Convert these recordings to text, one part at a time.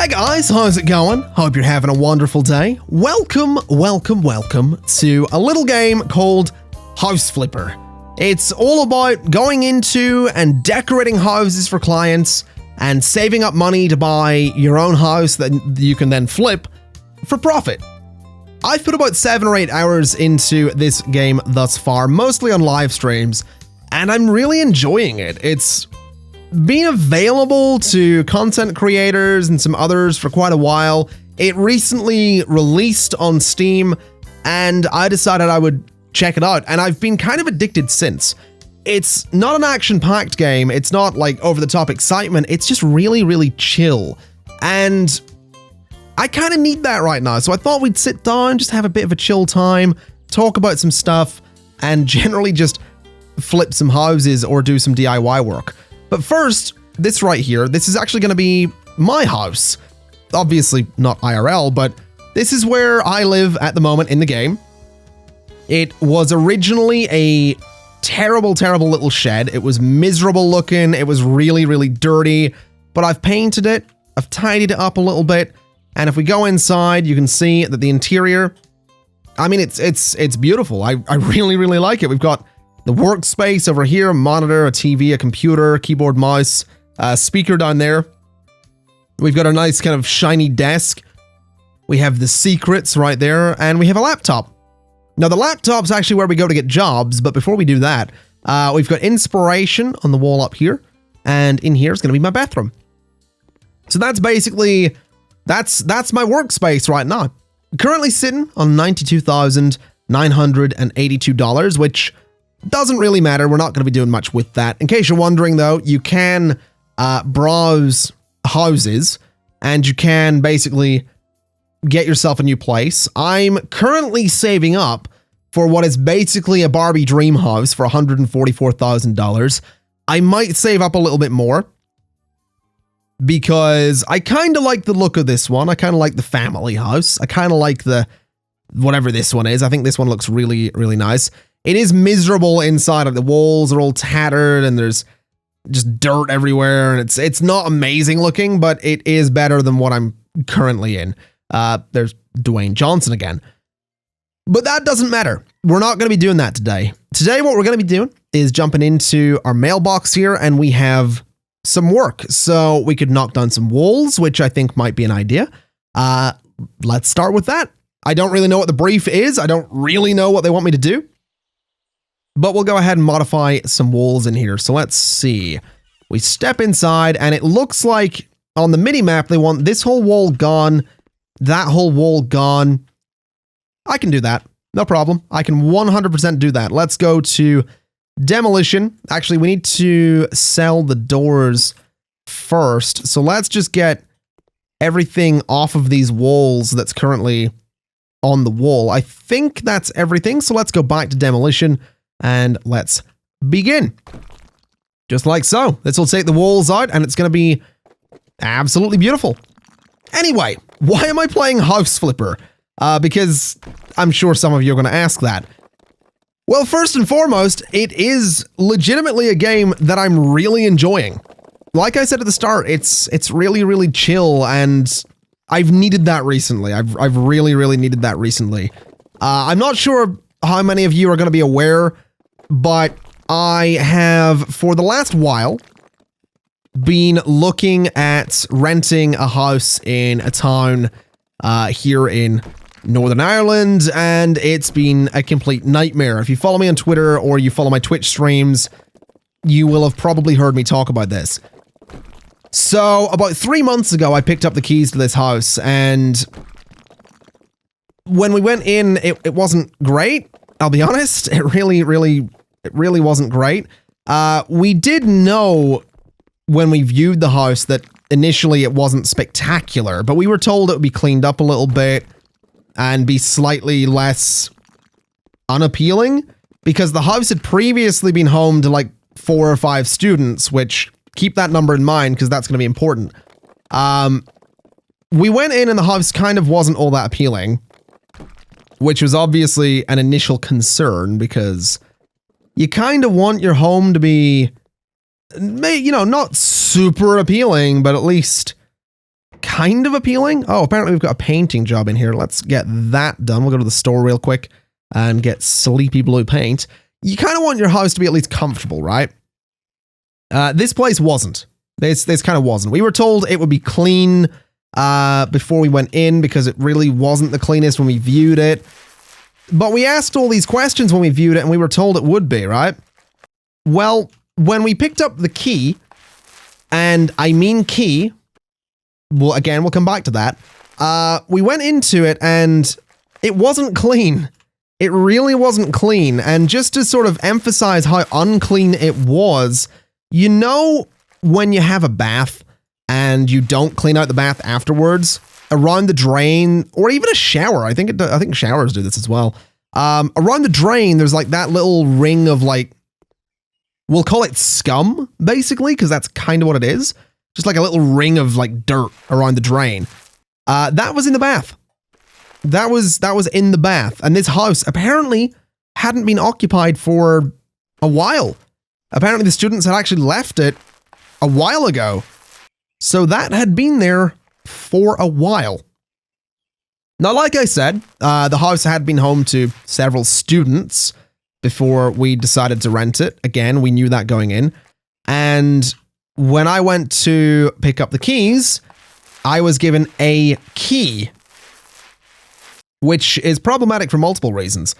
Hey guys, how's it going? Hope you're having a wonderful day. Welcome to a little game called House Flipper. It's all about going into and decorating houses for clients and saving up money to buy your own house that you can then flip for profit. I've put about 7 or 8 hours into this game thus far, mostly on live streams, and I'm really enjoying it. It's been available to content creators and some others for quite a while. It recently released on Steam, and I decided I would check it out, and I've been kind of addicted since. It's not an action-packed game, it's not like over-the-top excitement, it's just really, really chill. And I kind of need that right now, so I thought we'd sit down, just have a bit of a chill time, talk about some stuff, and generally just flip some houses or do some DIY work. But first, this right here, this is actually going to be my house. Obviously not IRL, but this is where I live at the moment in the game. It was originally a terrible, terrible little shed. It was miserable looking. It was really, really dirty, but I've painted it. I've tidied it up a little bit. And if we go inside, you can see that the interior, I mean, it's beautiful. I really, really like it. We've got the workspace over here, a monitor, a TV, a computer, keyboard, mouse, speaker down there. We've got a nice kind of shiny desk. We have the secrets right there, and we have a laptop. Now, the laptop's actually where we go to get jobs, but before we do that, we've got inspiration on the wall up here, and in here is going to be my bathroom. So that's basically, that's my workspace right now. Currently sitting on $92,982, which doesn't really matter. We're not going to be doing much with that. In case you're wondering, though, you can browse houses and you can basically get yourself a new place. I'm currently saving up for what is basically a Barbie dream house for $144,000. I might save up a little bit more because I kind of like the look of this one. I kind of like the family house. I kind of like the whatever this one is. I think this one looks really, really nice. It is miserable inside. The walls are all tattered and there's just dirt everywhere. And it's not amazing looking, but it is better than what I'm currently in. There's Dwayne Johnson again. But that doesn't matter. We're not going to be doing that today. Today, what we're going to be doing is jumping into our mailbox here, and we have some work. So we could knock down some walls, which I think might be an idea. Let's start with that. I don't really know what the brief is. I don't really know what they want me to do. But we'll go ahead and modify some walls in here. So let's see. We step inside, and it looks like on the mini-map, they want this whole wall gone, that whole wall gone. I can do that. No problem. I can 100% do that. Let's go to demolition. Actually, we need to sell the doors first. So let's just get everything off of these walls that's currently on the wall. I think that's everything. So let's go back to demolition. And let's begin. Just like so. This will take the walls out and it's going to be absolutely beautiful. Anyway, why am I playing House Flipper? Because I'm sure some of you are going to ask that. Well, first and foremost, it is legitimately a game that I'm really enjoying. Like I said at the start, it's really, really chill, and I've needed that recently. I've really, really needed that recently. I'm not sure how many of you are going to be aware, but I have, for the last while, been looking at renting a house in a town here in Northern Ireland, and it's been a complete nightmare. If you follow me on Twitter or you follow my Twitch streams, you will have probably heard me talk about this. So, about 3 months ago, I picked up the keys to this house, and when we went in, it wasn't great. I'll be honest, it really wasn't great. We did know when we viewed the house that initially it wasn't spectacular, but we were told it would be cleaned up a little bit and be slightly less unappealing because the house had previously been home to like 4 or 5 students, which keep that number in mind because that's going to be important. We went in and the house kind of wasn't all that appealing, which was obviously an initial concern because you kind of want your home to be, you know, not super appealing, but at least kind of appealing. Oh, apparently we've got a painting job in here. Let's get that done. We'll go to the store real quick and get sleepy blue paint. You kind of want your house to be at least comfortable, right? This place wasn't. This kind of wasn't. We were told it would be clean before we went in because it really wasn't the cleanest when we viewed it. But we asked all these questions when we viewed it and we were told it would be, right? Well, when we picked up the key, and I mean key, well, again, we'll come back to that. We went into it and it wasn't clean. It really wasn't clean. And just to sort of emphasize how unclean it was, you know, when you have a bath and you don't clean out the bath afterwards, around the drain, or even a shower, I think showers do this as well. Around the drain, there's like that little ring of like, we'll call it scum, basically, because that's kind of what it is. Just like a little ring of like dirt around the drain. That was in the bath. That was in the bath. And this house apparently hadn't been occupied for a while. Apparently the students had actually left it a while ago. So that had been there for a while. Now, like I said, the house had been home to several students before we decided to rent it. Again, we knew that going in. And when I went to pick up the keys, I was given a key, which is problematic for multiple reasons.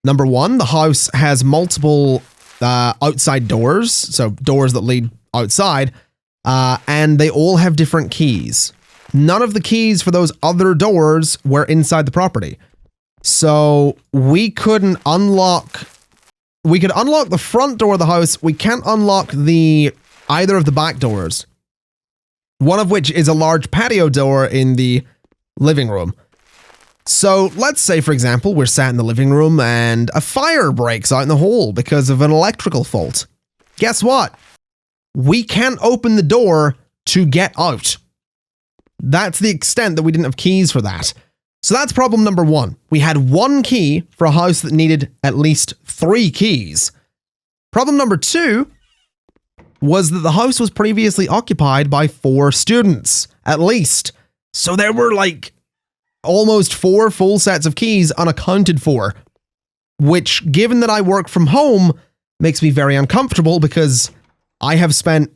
Number one, the house has multiple outside doors, so doors that lead outside, and they all have different keys. None of the keys for those other doors were inside the property. So we couldn't unlock... We could unlock the front door of the house. We can't unlock either of the back doors. One of which is a large patio door in the living room. So let's say, for example, we're sat in the living room and a fire breaks out in the hall because of an electrical fault. Guess what? We can't open the door to get out. That's the extent that we didn't have keys for that. So that's problem number one. We had one key for a house that needed at least 3 keys. Problem number two was that the house was previously occupied by 4 students, at least. So there were like almost 4 full sets of keys unaccounted for, which, given that I work from home, makes me very uncomfortable because I have spent,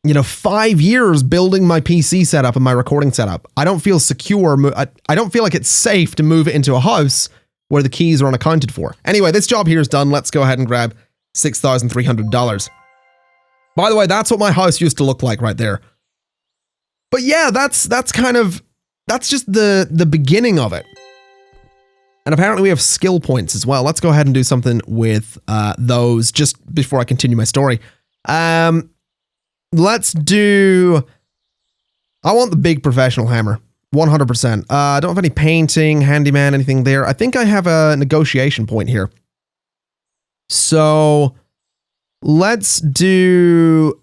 5 years building my PC setup and my recording setup. I don't feel secure. I don't feel like it's safe to move it into a house where the keys are unaccounted for. Anyway, this job here is done. Let's go ahead and grab $6,300. By the way, that's what my house used to look like right there. But yeah, that's just the beginning of it. And apparently we have skill points as well. Let's go ahead and do something with those just before I continue my story. Let's do... I want the big professional hammer. 100%. I don't have any painting, handyman, anything there. I think I have a negotiation point here. So let's do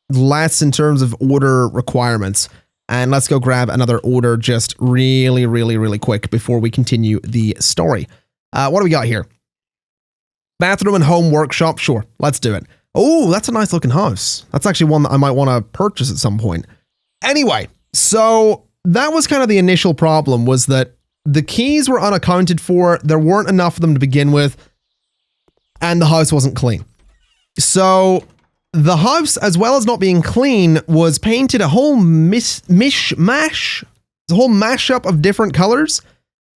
less in terms of order requirements. And let's go grab another order just really, really, really quick before we continue the story. What do we got here? Bathroom and home workshop. Sure, let's do it. Oh, that's a nice looking house. That's actually one that I might want to purchase at some point. Anyway, so that was kind of the initial problem, was that the keys were unaccounted for. There weren't enough of them to begin with. And the house wasn't clean. So the house, as well as not being clean, was painted a whole mishmash. It's a whole mashup of different colors.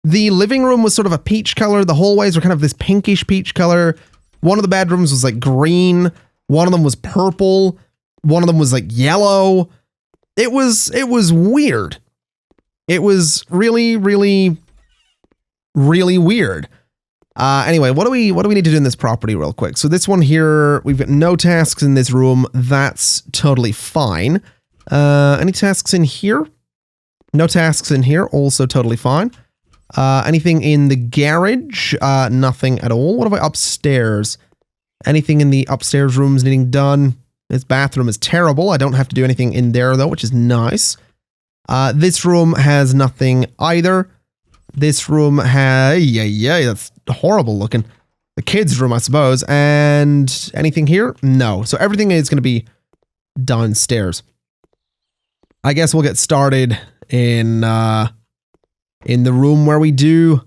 The living room was sort of a peach color. The hallways were kind of this pinkish peach color. One of the bedrooms was like green. One of them was purple. One of them was like yellow. It was weird. It was really, really, really weird. Anyway, what do we need to do in this property real quick? So this one here, we've got no tasks in this room. That's totally fine. Any tasks in here? No tasks in here. Also totally fine. Anything in the garage? Nothing at all. What about upstairs? Anything in the upstairs rooms needing done? This bathroom is terrible. I don't have to do anything in there though, which is nice. This room has nothing either. This room has, yeah, that's horrible looking. The kids' room, I suppose. And anything here? No. So everything is going to be downstairs. I guess we'll get started in the room where we do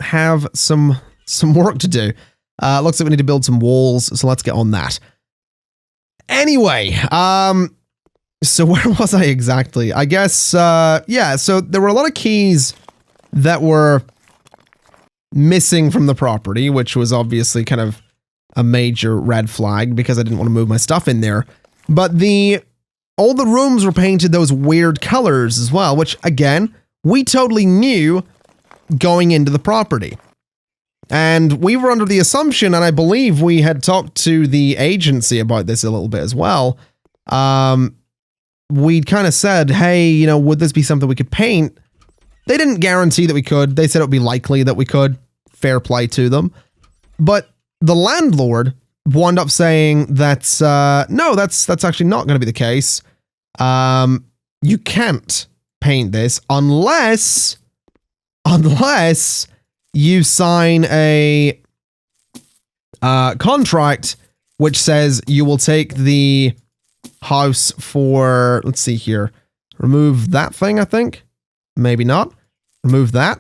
have some work to do. Looks like we need to build some walls, so let's get on that. Anyway, so where was I exactly? I guess, yeah, so there were a lot of keys that were missing from the property, which was obviously kind of a major red flag because I didn't want to move my stuff in there. But all the rooms were painted those weird colors as well, which again, we totally knew going into the property. And we were under the assumption, and I believe we had talked to the agency about this a little bit as well. We'd kind of said, hey, you know, would this be something we could paint? They didn't guarantee that we could. They said it would be likely that we could. Fair play to them. But the landlord wound up saying that, no, that's actually not going to be the case. You can't paint this unless you sign a contract which says you will take the house for, let's see here, remove that thing, I think. Maybe not. Remove that.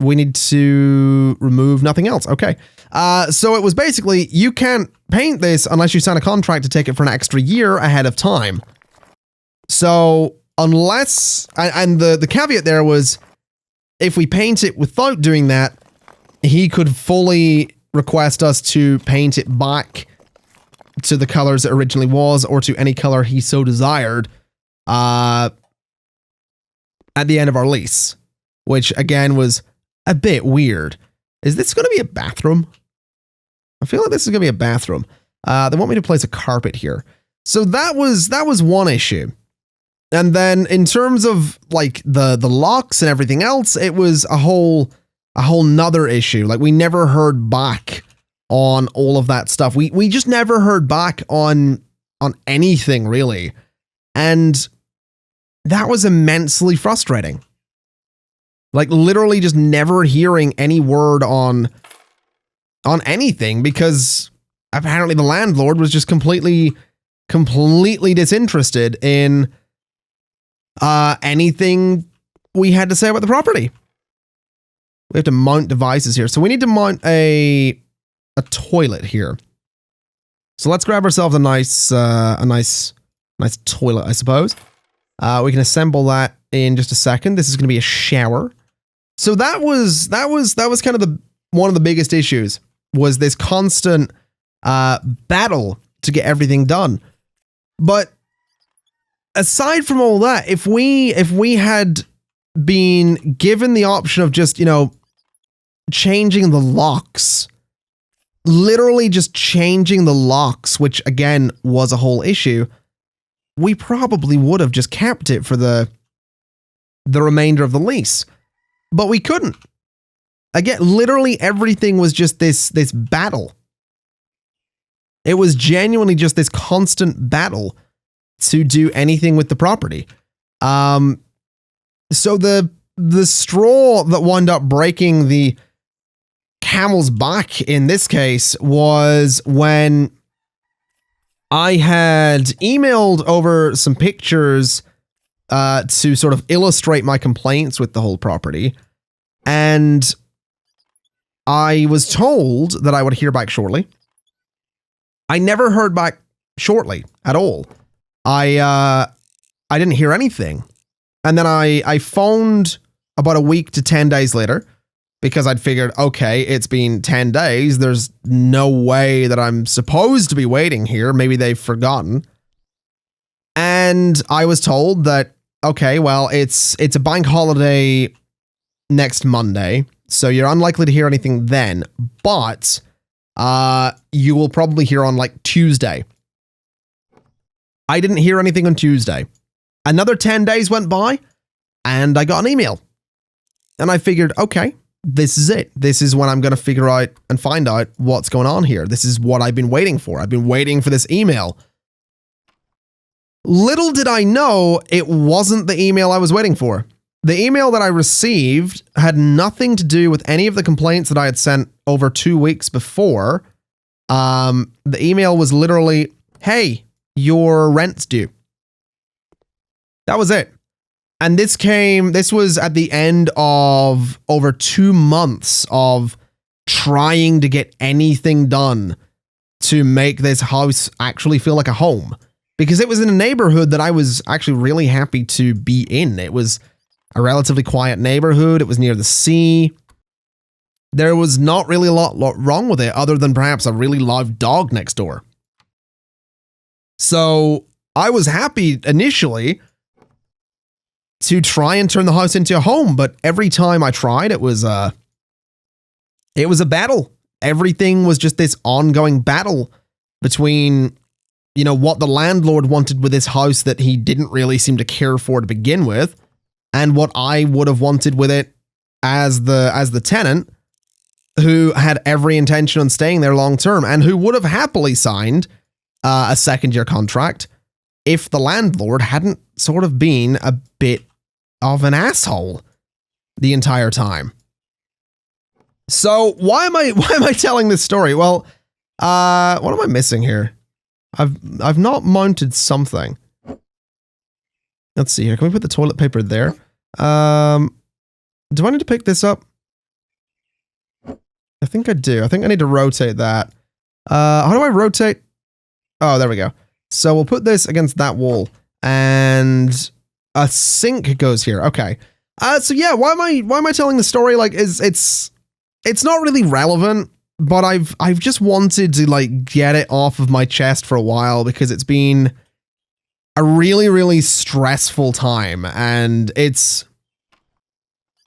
We need to remove nothing else. Okay. So it was basically, you can't paint this unless you sign a contract to take it for an extra year ahead of time. So unless, and the caveat there was, if we paint it without doing that, he could fully request us to paint it back to the colors it originally was, or to any color he so desired, at the end of our lease, which again was a bit weird. Is this going to be a bathroom? I feel like this is going to be a bathroom. They want me to place a carpet here. So that was one issue. And then in terms of like the locks and everything else, it was a whole nother issue. Like we never heard back on all of that stuff. We just never heard back on anything really. And that was immensely frustrating. Like literally just never hearing any word on anything, because apparently the landlord was just completely disinterested in anything we had to say about the property. We have to mount devices here. So we need to mount a toilet here. So let's grab ourselves a nice toilet, I suppose. We can assemble that in just a second. This is going to be a shower. So that was kind of one of the biggest issues, was this constant battle to get everything done. But aside from all that, if we had been given the option of just, you know, changing the locks, literally just changing the locks, which again was a whole issue, we probably would have just kept it for the remainder of the lease. But we couldn't. Again, literally everything was just this battle. It was genuinely just this constant battle to do anything with the property. So the straw that wound up breaking the camel's back in this case was when I had emailed over some pictures to sort of illustrate my complaints with the whole property. And I was told that I would hear back shortly. I never heard back shortly at all. I didn't hear anything. And then I phoned about a week to 10 days later, because I'd figured, okay, it's been 10 days. There's no way that I'm supposed to be waiting here. Maybe they've forgotten. And I was told that, okay, well, it's a bank holiday next Monday, so you're unlikely to hear anything then, but you will probably hear on like Tuesday. I didn't hear anything on Tuesday. Another 10 days went by, and I got an email. And I figured, okay, this is it. This is when I'm going to figure out and find out what's going on here. This is what I've been waiting for. I've been waiting for this email. Little did I know it wasn't the email I was waiting for. The email that I received had nothing to do with any of the complaints that I had sent over 2 weeks before. The email was literally, hey, your rent's due. That was it. And this was at the end of over 2 months of trying to get anything done to make this house actually feel like a home. Because it was in a neighborhood that I was actually really happy to be in. It was a relatively quiet neighborhood. It was near the sea. There was not really a lot wrong with it other than perhaps a really loud dog next door. So I was happy initially to try and turn the house into a home, but every time I tried, it was a battle. Everything was just this ongoing battle between, you know, what the landlord wanted with this house that he didn't really seem to care for to begin with, and what I would have wanted with it as the tenant, who had every intention on staying there long term and who would have happily signed a second-year contract if the landlord hadn't sort of been a bit of an asshole the entire time. So why am I telling this story? Well, what am I missing here? I've not mounted something. Let's see here. Can we put the toilet paper there? Do I need to pick this up? I think I do. I think I need to rotate that. How do I rotate? Oh, there we go. So we'll put this against that wall, and a sink goes here. Okay. So yeah, why am I telling the story? Like, it's not really relevant, but I've just wanted to like get it off of my chest for a while because it's been a really, really stressful time, and it's.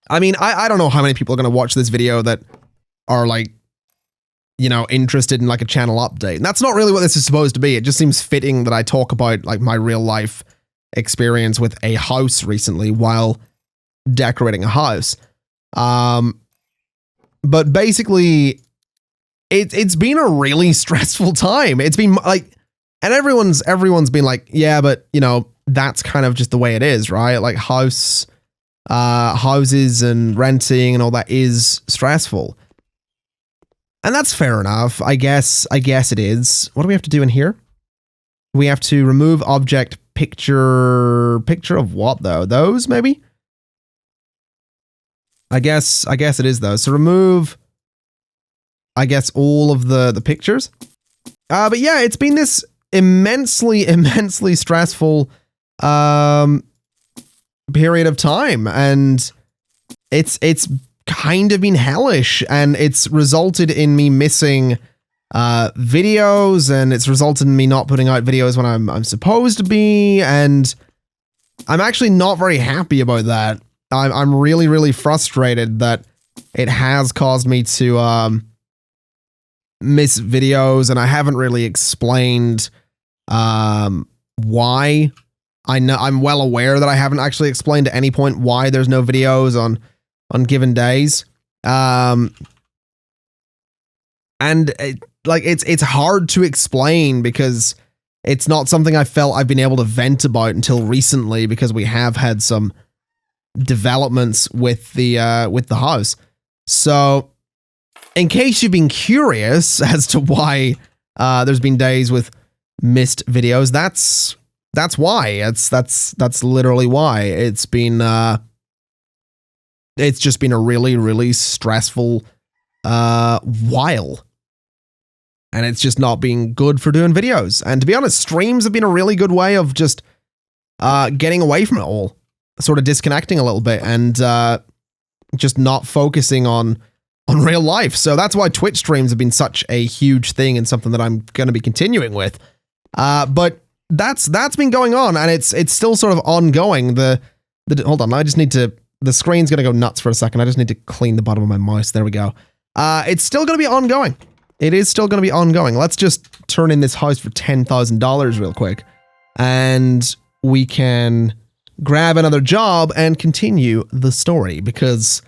I mean, I don't know how many people are going to watch this video that are like, you know, interested in like a channel update. And that's not really what this is supposed to be. It just seems fitting that I talk about like my real life experience with a house recently while decorating a house. But basically it's been a really stressful time. It's been like, and everyone's been like, yeah, but you know, that's kind of just the way it is, right? Like houses and renting and all that is stressful. And that's fair enough. I guess it is. What do we have to do in here? We have to remove object picture of what though? Those maybe? I guess it is though. So remove, I guess, all of the pictures. But yeah, it's been this immensely stressful period of time, and it's kind of been hellish, and it's resulted in me missing videos, and it's resulted in me not putting out videos when I'm supposed to be, and I'm actually not very happy about that. I'm really frustrated that it has caused me to miss videos, and I haven't really explained why. I know I'm well aware that I haven't actually explained at any point why there's no videos on given days. And it's hard to explain because it's not something I felt I've been able to vent about until recently, because we have had some developments with the house. So in case you've been curious as to why there's been days with missed videos, that's why. That's literally why. It's just been a really stressful while. And it's just not been good for doing videos. And to be honest, streams have been a really good way of just getting away from it all. Sort of disconnecting a little bit and just not focusing on real life. So that's why Twitch streams have been such a huge thing and something that I'm going to be continuing with. But that's been going on, and it's still sort of ongoing. Hold on, I just need to. The screen's going to go nuts for a second. I just need to clean the bottom of my mouse. There we go. It's still going to be ongoing. It is still going to be ongoing. Let's just turn in this house for $10,000 real quick, and we can grab another job and continue the story, because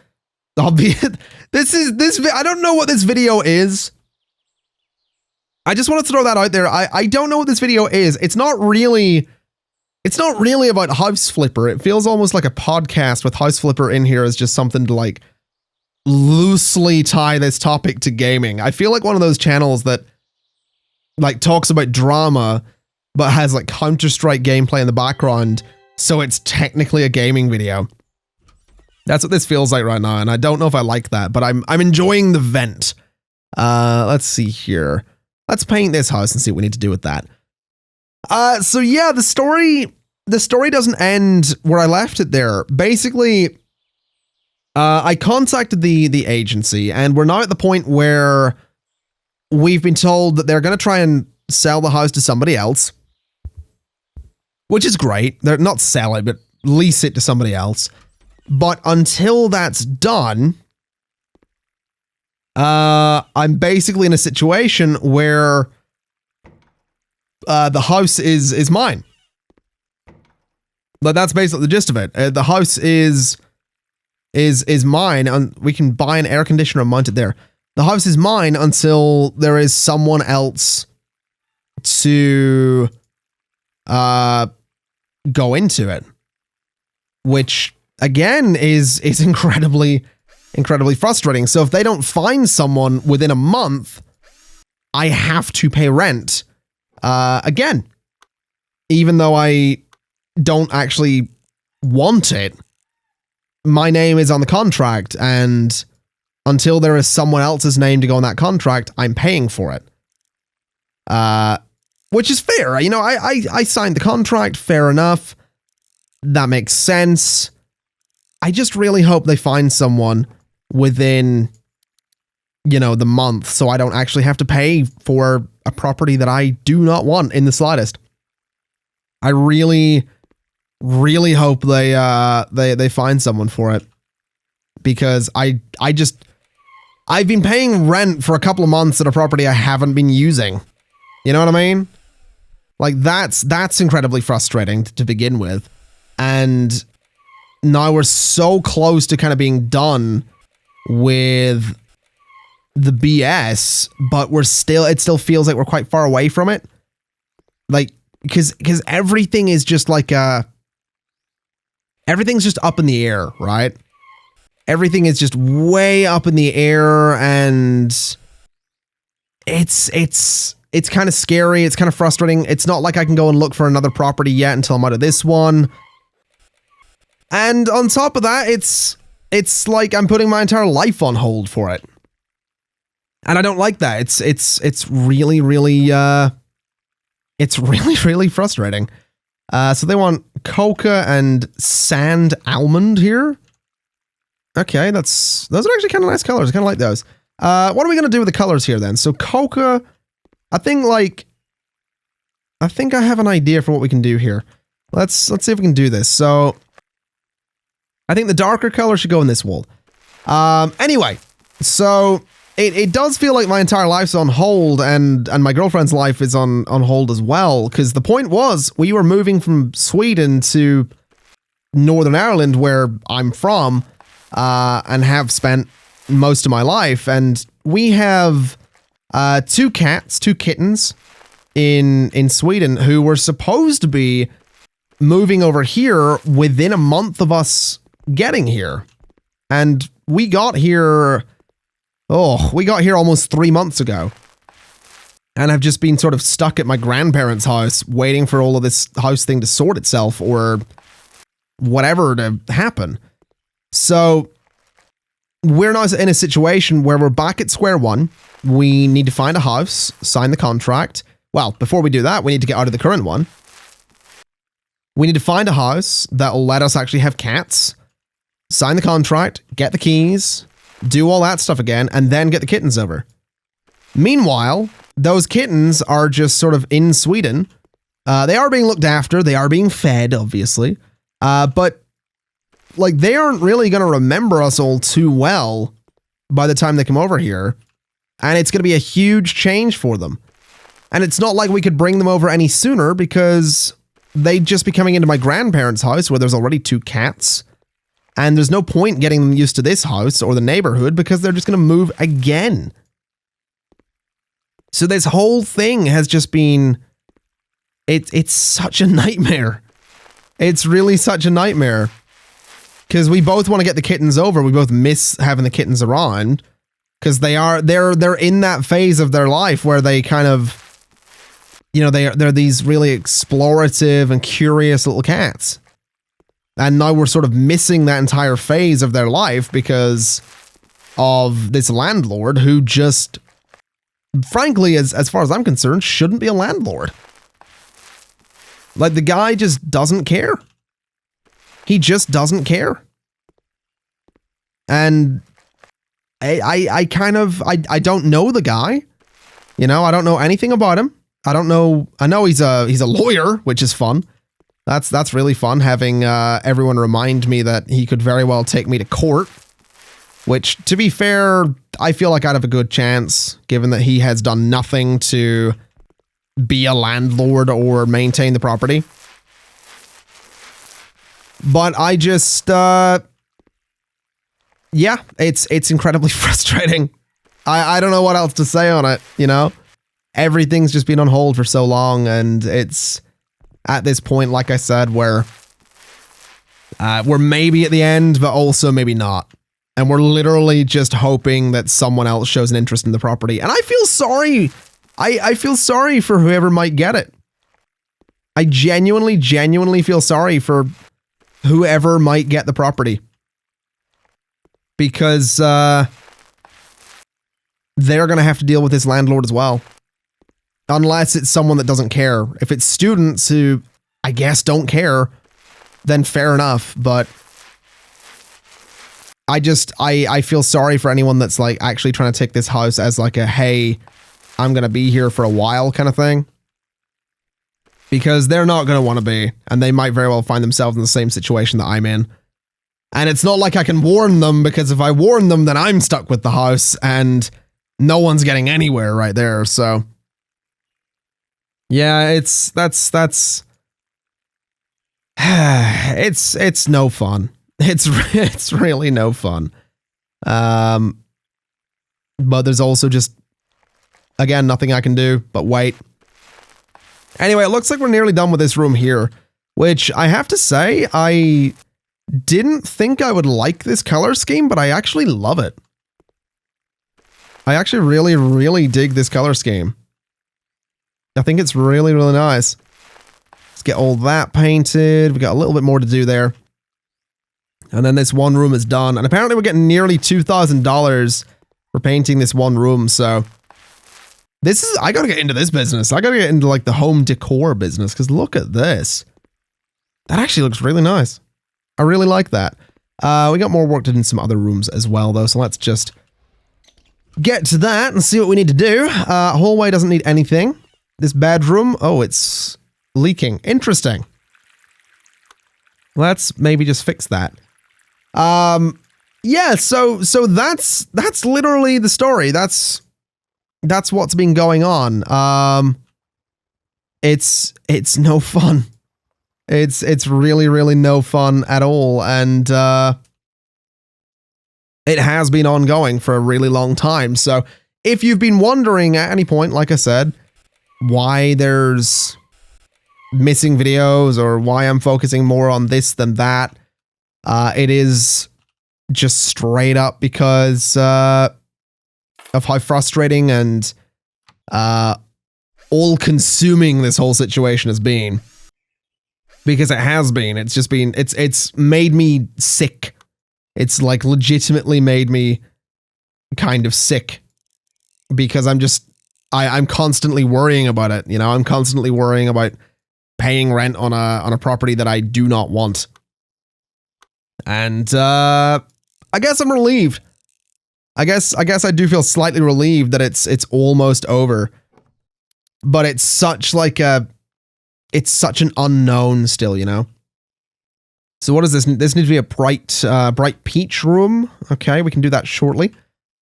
I don't know what this video is. I just wanted to throw that out there. I don't know what this video is. It's not really about House Flipper. It feels almost like a podcast with House Flipper in here as just something to like loosely tie this topic to gaming. I feel like one of those channels that like talks about drama but has like Counter-Strike gameplay in the background So it's technically a gaming video. That's what this feels like right now, and I don't know if I like that, but I'm enjoying the vent. Let's see here. Let's paint this house and see what we need to do with that. So yeah, the story doesn't end where I left it there. Basically, I contacted the agency, and we're now at the point where we've been told that they're going to try and sell the house to somebody else, which is great. They're not sell it, but lease it to somebody else. But until that's done, I'm basically in a situation where the house is mine. But that's basically the gist of it. The house is mine, and we can buy an air conditioner and mount it there. The house is mine until there is someone else to go into it, which again is incredibly frustrating. So if they don't find someone within a month, I have to pay rent again, even though I don't actually want it. My name is on the contract, and until there is someone else's name to go on that contract, I'm paying for it. Which is fair. You know, I signed the contract, fair enough. That makes sense. I just really hope they find someone within, you know, the month, so I don't actually have to pay for a property that I do not want in the slightest. I really hope they find someone for it, because I've been paying rent for a couple of months at a property I haven't been using. You know what I mean? Like that's incredibly frustrating to begin with. And now we're so close to kind of being done with the BS, but it still feels like we're quite far away from it. Like, because everything is just like everything's just up in the air, right? Everything is just way up in the air, and it's kind of scary. It's kind of frustrating. It's not like I can go and look for another property yet until I'm out of this one. And on top of that, it's like I'm putting my entire life on hold for it. And I don't like that. It's really frustrating. So they want coca and sand almond here. Okay, those are actually kind of nice colors. I kind of like those. What are we going to do with the colors here then? So coca, I think I have an idea for what we can do here. Let's see if we can do this. So I think the darker color should go in this wall. Anyway, so it does feel like my entire life's on hold, and my girlfriend's life is on hold as well, because the point was we were moving from Sweden to Northern Ireland, where I'm from, and have spent most of my life, and we have two kittens in Sweden who were supposed to be moving over here within a month of us getting here. And we got here almost 3 months ago. And I've just been sort of stuck at my grandparents' house waiting for all of this house thing to sort itself or whatever to happen. So we're now in a situation where we're back at square one. We need to find a house, sign the contract. Well, before we do that, we need to get out of the current one. We need to find a house that will let us actually have cats, sign the contract, get the keys, do all that stuff again, and then get the kittens over. Meanwhile, those kittens are just sort of in Sweden. They are being looked after. They are being fed, obviously. But like, they aren't really going to remember us all too well by the time they come over here. And it's going to be a huge change for them. And it's not like we could bring them over any sooner, because they'd just be coming into my grandparents' house where there's already 2 cats. And there's no point getting them used to this house or the neighborhood, because they're just going to move again. So this whole thing has just been, it's such a nightmare. It's really such a nightmare. Because we both want to get the kittens over. We both miss having the kittens around. Because they're in that phase of their life where they kind of, you know, they're these really explorative and curious little cats. And now we're sort of missing that entire phase of their life because of this landlord who just, frankly, as far as I'm concerned, shouldn't be a landlord. Like, the guy just doesn't care. He just doesn't care. And I don't know the guy. You know, I don't know anything about him. I know he's a lawyer, which is fun. That's really fun, having everyone remind me that he could very well take me to court. Which, to be fair, I feel like I'd have a good chance, given that he has done nothing to be a landlord or maintain the property. But I just, yeah, it's incredibly frustrating. I don't know what else to say on it, you know? Everything's just been on hold for so long, and it's at this point, like I said, where we're maybe at the end, but also maybe not. And we're literally just hoping that someone else shows an interest in the property. And I feel sorry. I feel sorry for whoever might get it. I genuinely feel sorry for whoever might get the property. Because they're going to have to deal with this landlord as well. Unless it's someone that doesn't care. If it's students who, I guess, don't care, then fair enough. But I feel sorry for anyone that's like actually trying to take this house as like a, hey, I'm going to be here for a while kind of thing. Because they're not going to want to be, and they might very well find themselves in the same situation that I'm in. And it's not like I can warn them, because if I warn them, then I'm stuck with the house and no one's getting anywhere right there. So yeah, it's no fun. It's really no fun. But there's also just, again, nothing I can do but wait. Anyway, it looks like we're nearly done with this room here, which I have to say, I didn't think I would like this color scheme, but I actually love it. I actually really dig this color scheme. I think it's really nice. Let's get all that painted. We got a little bit more to do there. And then this one room is done. And apparently we're getting nearly $2,000 for painting this one room. So this is, I gotta get into this business. I gotta get into like the home decor business, because look at this. That actually looks really nice. I really like that. We got more work to do in some other rooms as well though. So let's just get to that and see what we need to do. Hallway doesn't need anything. This bedroom, oh, it's leaking. Interesting. Let's maybe just fix that. Yeah, so that's literally the story. That's what's been going on. It's no fun. It's really no fun at all, and it has been ongoing for a really long time. So if you've been wondering at any point, like I said, why there's missing videos or why I'm focusing more on this than that, it is just straight up because of how frustrating and all-consuming this whole situation has been. Because it has been. It's just been, it's made me sick. It's like legitimately made me kind of sick. Because I'm constantly worrying about it. You know, I'm constantly worrying about paying rent on a property that I do not want. And I guess I'm relieved. I guess I do feel slightly relieved that it's almost over. But it's such like it's such an unknown still, you know. So what is this? This needs to be a bright peach room. Okay, we can do that shortly.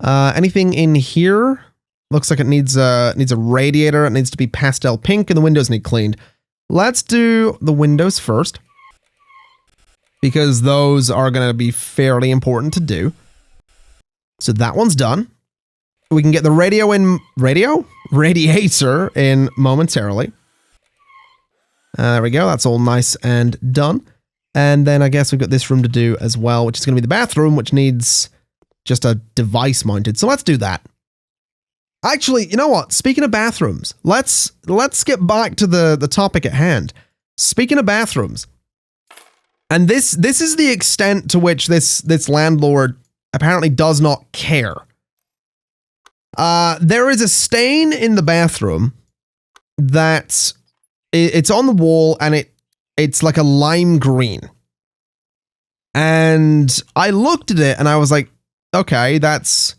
Anything in here? Looks like it needs a radiator. It needs to be pastel pink, and the windows need cleaned. Let's do the windows first, because those are going to be fairly important to do. So that one's done. We can get the radiator in momentarily. There we go. That's all nice and done. And then I guess we've got this room to do as well, which is going to be the bathroom, which needs just a device mounted. So let's do that. Actually, you know what? Speaking of bathrooms, let's get back to the topic at hand. Speaking of bathrooms, And this is the extent to which this landlord apparently does not care. There is a stain in the bathroom that it's on the wall, and it's like a lime green. And I looked at it and I was like, okay, that's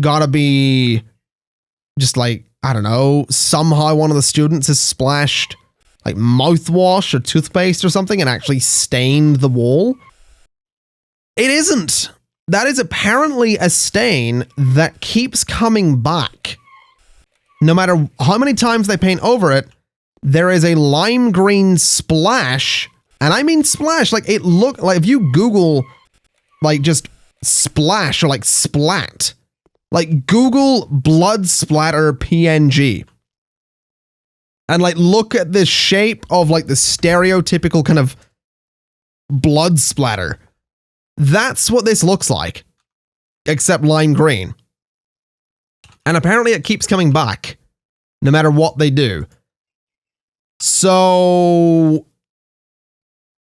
gotta be just like, I don't know, somehow one of the students has splashed like mouthwash or toothpaste or something and actually stained the wall. It isn't. That is apparently a stain that keeps coming back. No matter how many times they paint over it, there is a lime green splash. And I mean splash, like it look like if you Google like just splash or like splat, like Google blood splatter PNG. And like look at the shape of like the stereotypical kind of blood splatter. That's what this looks like, except lime green. And apparently it keeps coming back, no matter what they do. So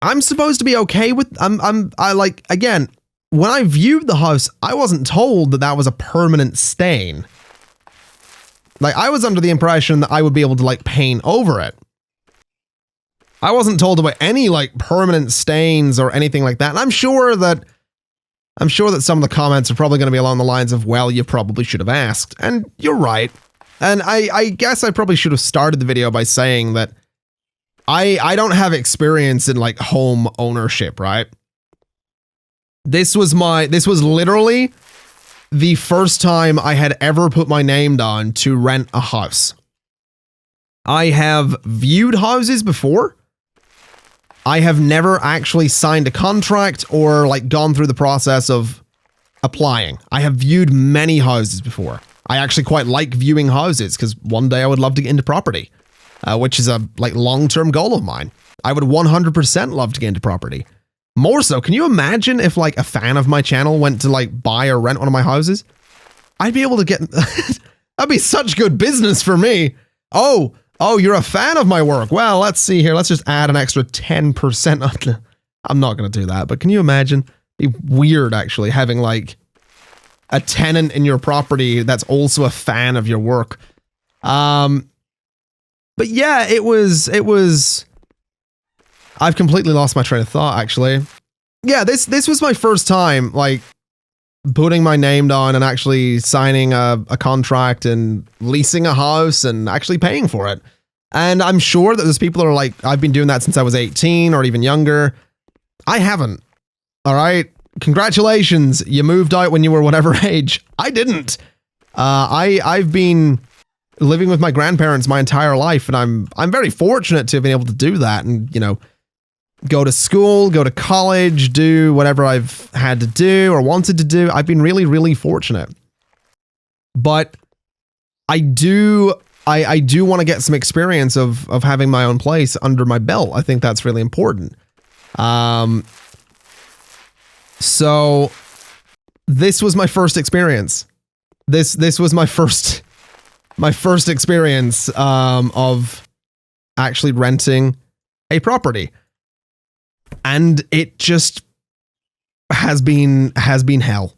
I'm supposed to be okay with, I like, again, when I viewed the house, I wasn't told that that was a permanent stain. Like, I was under the impression that I would be able to, like, paint over it. I wasn't told about any, like, permanent stains or anything like that. And I'm sure that some of the comments are probably going to be along the lines of, well, you probably should have asked. And you're right. And I guess I probably should have started the video by saying that I don't have experience in, like, home ownership, right? This was literally the first time I had ever put my name down to rent a house. I have viewed houses before. I have never actually signed a contract or like gone through the process of applying. I have viewed many houses before. I actually quite like viewing houses because one day I would love to get into property, which is a like long-term goal of mine. I would 100% love to get into property. More so, can you imagine if like a fan of my channel went to like buy or rent one of my houses? I'd be able to get, that'd be such good business for me. Oh, you're a fan of my work. Well, let's see here. Let's just add an extra 10%. I'm not going to do that, but can you imagine? It'd be weird actually having like a tenant in your property that's also a fan of your work. But yeah, it was, I've completely lost my train of thought, actually. Yeah, this was my first time, like, putting my name down and actually signing a contract and leasing a house and actually paying for it. And I'm sure that there's people that are like, I've been doing that since I was 18 or even younger. I haven't. All right? Congratulations. You moved out when you were whatever age. I didn't. I've been living with my grandparents my entire life, and I'm very fortunate to have been able to do that and, you know, go to school, go to college, do whatever I've had to do or wanted to do. I've been really, really fortunate. But I do want to get some experience of having my own place under my belt. I think that's really important. So this was my first experience. This was my first experience of actually renting a property. And it just has been hell.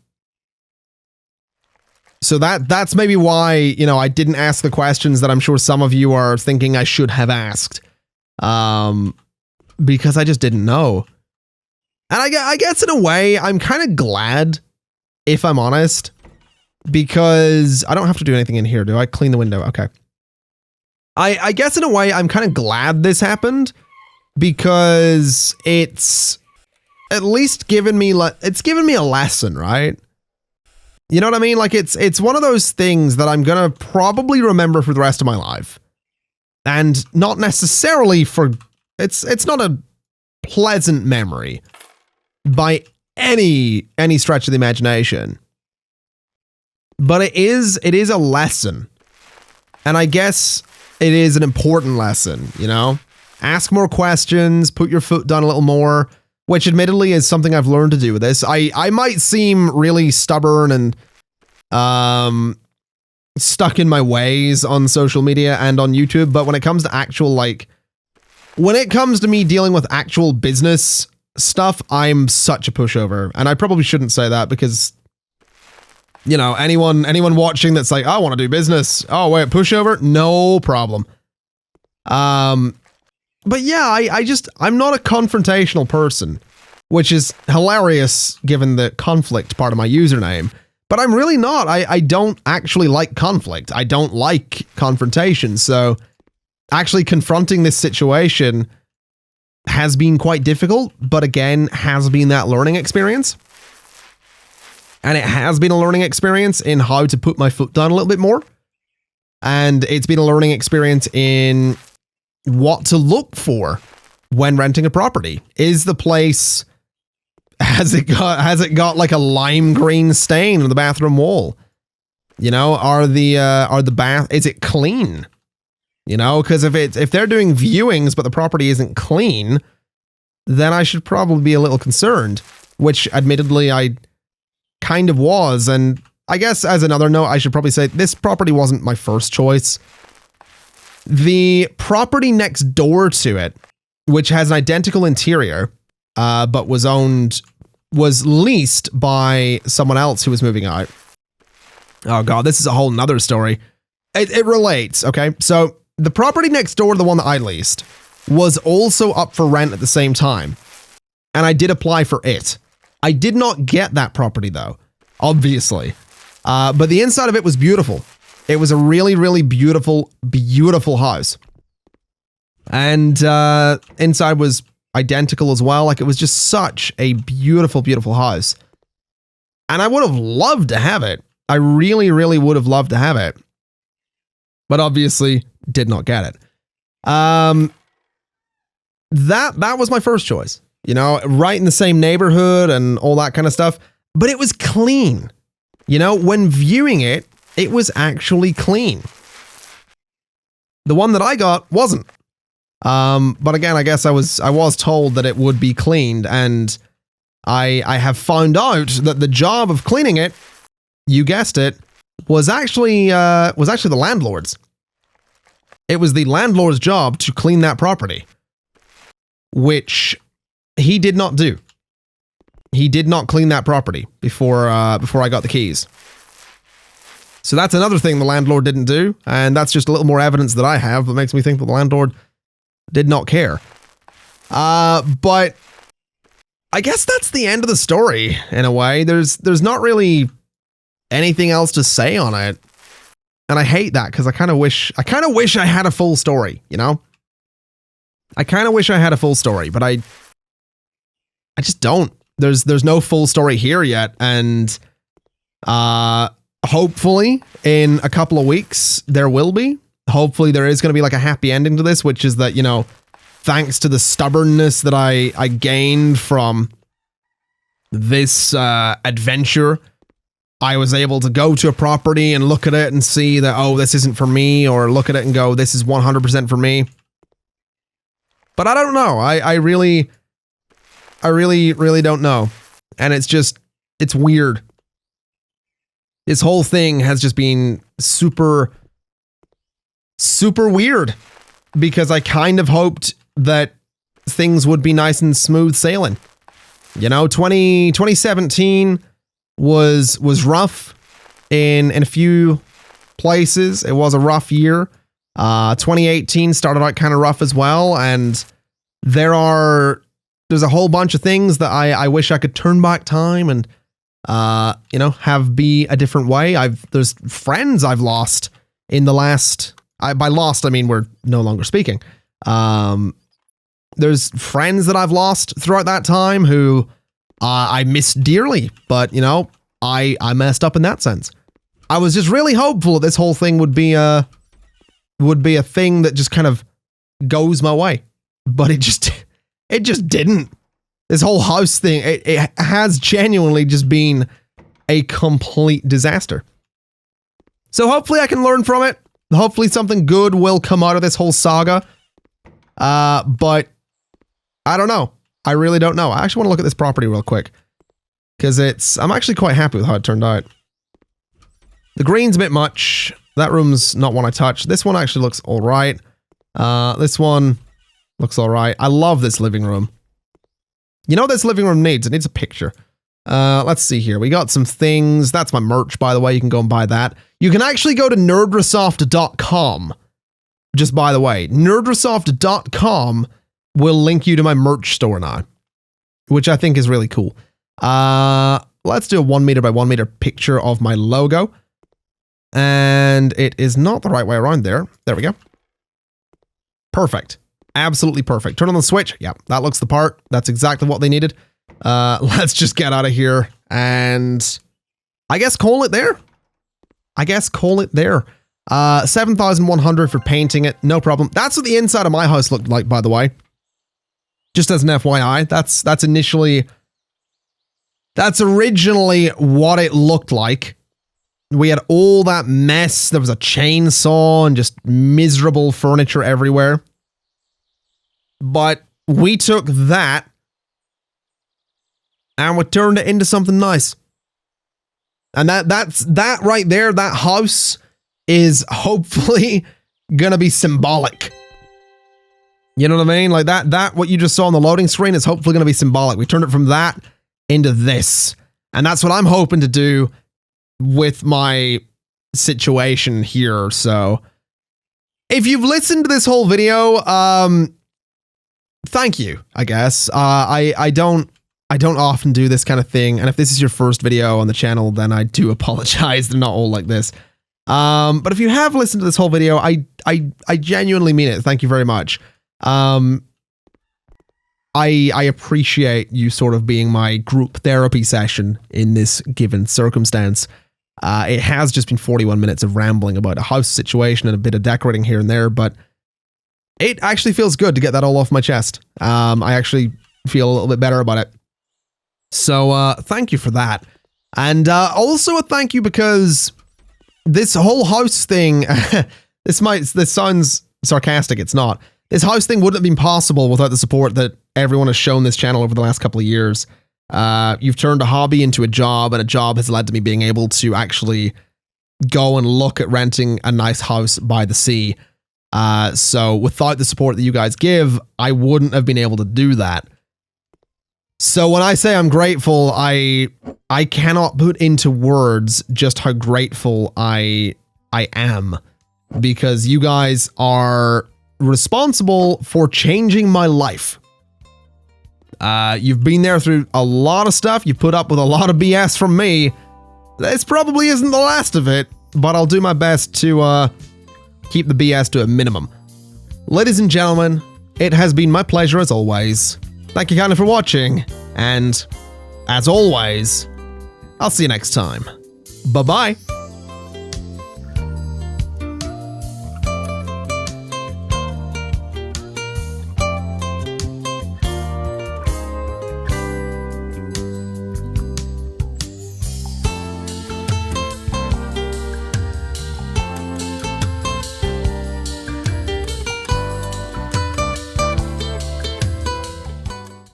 So that's maybe why, you know, I didn't ask the questions that I'm sure some of you are thinking I should have asked. Because I just didn't know. And I guess in a way, I'm kind of glad, if I'm honest, because I don't have to do anything in here, do I? Clean the window. Okay. I guess in a way, I'm kind of glad this happened. Because it's at least given me a lesson, right? You know what I mean? Like it's one of those things that I'm gonna probably remember for the rest of my life, and not necessarily for it's not a pleasant memory by any stretch of the imagination, but it is a lesson, and I guess it is an important lesson, you know. Ask more questions, put your foot down a little more, which admittedly is something I've learned to do with this. I might seem really stubborn and stuck in my ways on social media and on YouTube, but when it comes to actual, like, when it comes to me dealing with actual business stuff, I'm such a pushover. And I probably shouldn't say that because, you know, anyone watching that's like, I want to do business. Oh, wait, pushover? No problem. But yeah, I'm not a confrontational person, which is hilarious given the conflict part of my username. But I'm really not. I don't actually like conflict. I don't like confrontation. So actually confronting this situation has been quite difficult, but again, has been that learning experience. And it has been a learning experience in how to put my foot down a little bit more. And it's been a learning experience in what to look for when renting a property. Is the place, has it got like a lime green stain on the bathroom wall? You know, is it clean? You know, because if they're doing viewings but the property isn't clean, then I should probably be a little concerned, which admittedly I kind of was. And I guess as another note, I should probably say this property wasn't my first choice. The property next door to it, which has an identical interior, but was leased by someone else who was moving out. Oh God, this is a whole nother story. It relates, okay? So the property next door to the one that I leased was also up for rent at the same time. And I did apply for it. I did not get that property though, obviously. But the inside of it was beautiful. It was a really, really beautiful, beautiful house. And inside was identical as well. Like it was just such a beautiful, beautiful house. And I would have loved to have it. I really, really would have loved to have it. But obviously did not get it. That was my first choice. You know, right in the same neighborhood and all that kind of stuff. But it was clean. You know, when viewing it, it was actually clean. The one that I got wasn't. But again, I guess I was told that it would be cleaned, and I have found out that the job of cleaning it, you guessed it, was actually the landlord's. It was the landlord's job to clean that property, which he did not do. He did not clean that property before I got the keys. So that's another thing the landlord didn't do, and that's just a little more evidence that I have that makes me think that the landlord did not care. But I guess that's the end of the story in a way. There's not really anything else to say on it. And I hate that because I kind of wish I had a full story, you know? I kind of wish I had a full story, but I just don't. There's no full story here yet, and hopefully in a couple of weeks there will be. Hopefully there is going to be like a happy ending to this, which is that, you know, thanks to the stubbornness that I gained from this adventure, I was able to go to a property and look at it and see that, oh, this isn't for me, or look at it and go, this is 100% for me. But I don't know. I really don't know. And it's weird. This whole thing has just been super, super weird because I kind of hoped that things would be nice and smooth sailing. You know, 2017 was rough in a few places. It was a rough year. 2018 started out kind of rough as well, and there's a whole bunch of things that I wish I could turn back time and you know, have be a different way. There's friends I've lost in the last, by lost I mean we're no longer speaking. There's friends that I've lost throughout that time who I miss dearly, but you know, I messed up in that sense. I was just really hopeful that this whole thing would be a thing that just kind of goes my way, but it just didn't. This whole house thing, it has genuinely just been a complete disaster. So hopefully I can learn from it. Hopefully something good will come out of this whole saga. But I don't know. I really don't know. I actually want to look at this property real quick because I'm actually quite happy with how it turned out. The green's a bit much. That room's not one I touched. This one actually looks all right. This one looks all right. I love this living room. You know what this living room needs? It needs a picture. Let's see here. We got some things. That's my merch, by the way. You can go and buy that. You can actually go to nerdresoft.com. Just by the way, nerdresoft.com will link you to my merch store now, which I think is really cool. Let's do a 1 meter by 1 meter picture of my logo. And it is not the right way around there. There we go. Perfect. Absolutely perfect. Turn on the switch. Yeah, that looks the part. That's exactly what they needed. Let's just get out of here and I guess call it there. 7,100 for painting it. No problem. That's what the inside of my house looked like, by the way. Just as an FYI, that's originally what it looked like. We had all that mess. There was a chainsaw and just miserable furniture everywhere. But we took that and we turned it into something nice. And that right there, that house is hopefully gonna be symbolic. You know what I mean? Like that what you just saw on the loading screen is hopefully gonna be symbolic. We turned it from that into this. And that's what I'm hoping to do with my situation here. So if you've listened to this whole video, thank you, I guess. I don't often do this kind of thing, and if this is your first video on the channel, then I do apologize. They're not all like this. But if you have listened to this whole video, I genuinely mean it. Thank you very much. I appreciate you sort of being my group therapy session in this given circumstance. It has just been 41 minutes of rambling about a house situation and a bit of decorating here and there, but it actually feels good to get that all off my chest. I actually feel a little bit better about it. So thank you for that. And also a thank you because this whole house thing, this sounds sarcastic, it's not. This house thing wouldn't have been possible without the support that everyone has shown this channel over the last couple of years. You've turned a hobby into a job, and a job has led to me being able to actually go and look at renting a nice house by the sea. So without the support that you guys give, I wouldn't have been able to do that. So when I say I'm grateful, I cannot put into words just how grateful I am, because you guys are responsible for changing my life. You've been there through a lot of stuff. You put up with a lot of BS from me. This probably isn't the last of it, but I'll do my best to keep the BS to a minimum. Ladies and gentlemen, it has been my pleasure as always. Thank you kindly for watching, and as always, I'll see you next time. Bye-bye.